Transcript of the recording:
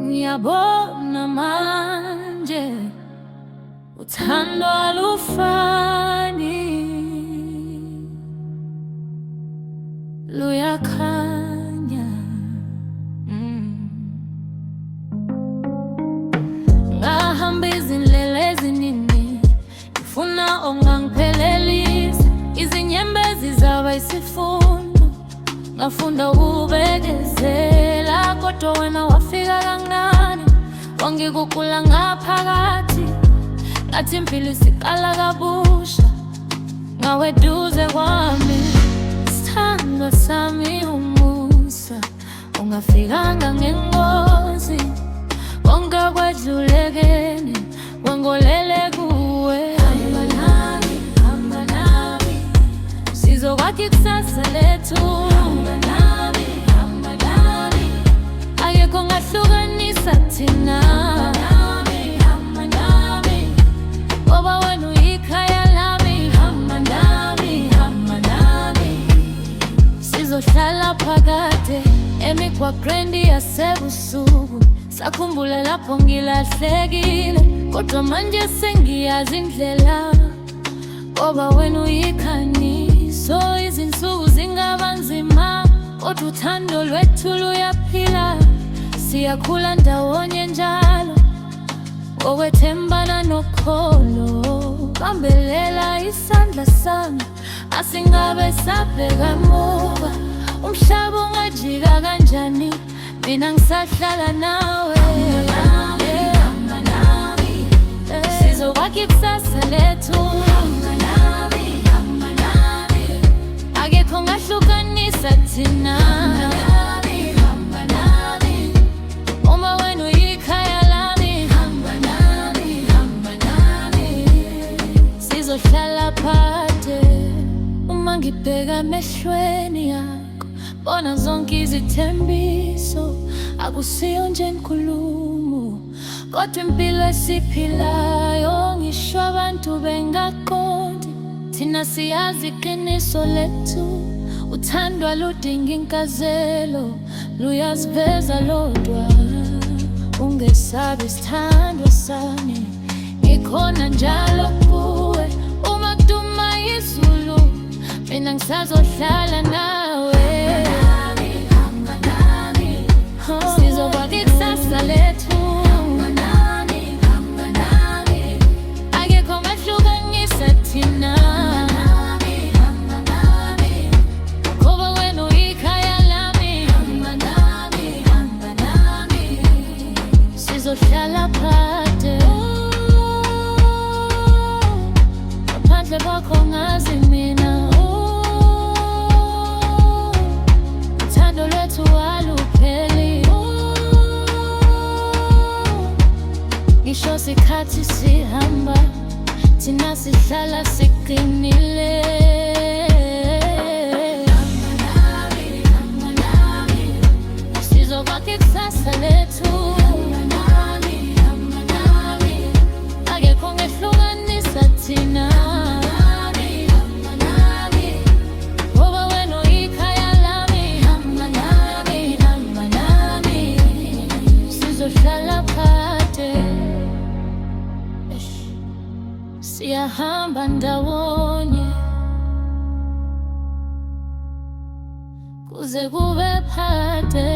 Ngiyabona manje uthando alufani, luyakhanya. Ngahamba izindlela eziningi ngifuna ongangiphelelisa, izinyembezi zaba isifundo, ngafunda ukubekezela. Kodwa wena wafika kancane, wangiguqula ngaphakathi, ngathi impilo isiqala kabusha ngawe duze kwami. Sithandwa sami umusa, ungafikanga ngengozi, konke kwedlulekene kwangolele kuwe. Hamba nami, hamba nami, sizokwakha ikusasa lethu. Hamba nami, hamba nami, akekho ongahlukanisa thina. Hamba nami, hamba nami, ngoba wena uyikhaya lami. Hamba nami, hamba nami, sizohlala phakade emigwaqweni yasebusuku. Sakhumbula lapho ngilahlekile, kodwa manje sengiyazi indlela, ngoba wena uyikhaniso. Izinsuku zingaba nzima, kodwa uthando lwethu luyaphila. Siyakhula ndawonye njalo, ngokwethembana nokholo. Bambelela isandla sami, asingabe sabheka emuva. Umhlaba ungajika kanjani, mina ngisahlala nawe. Hamba nami, sizokwakha ikusasa lethu. Hamba nami, hamba nami, akekho ongahlukanisa thina. Hamba nami, hamba nami, uma wena uyikhaya lami. Hamba nami, hamba nami, sizohlala phakade. Uma ngibheka emehlweni akho, bona zonke izithembiso, akusiyo nje inkulumo, kodwa impilo esiphilayo. Ngisho abantu bengaqondi, thina siyazi iqiniso lethu. Uthando aludingi inkazelo, luyaziveza lodwa. Ungesabi sithandwa sami, ngikhona njalo kuwe. Uma kuduma izulu, mina ngisazohlala nawe. Sizokwakha ikusasa lethu. Hamba nami, hamba nami, akekho ongahlukanisa thina. Hamba nami, hamba nami, ngoba wena uyikhaya lami. Hamba nami, hamba nami, sizohlala phakade. Ngaphandle kwakho ngazi mina, uthando lwethu alupheli. Ngisho sikhathi sihamba, thina sihlala siqinile. Hamba nami, hamba nami, sizokwakha ikusasa lethu. Hamba nami, hamba nami, akekho ongehlukanisa thina. Hamba nami, hamba nami, ngoba wena uyikhaya lami. Hamba nami, hamba nami, sizohlala phakade. Siyahamba ndawonye kuze kube phakade.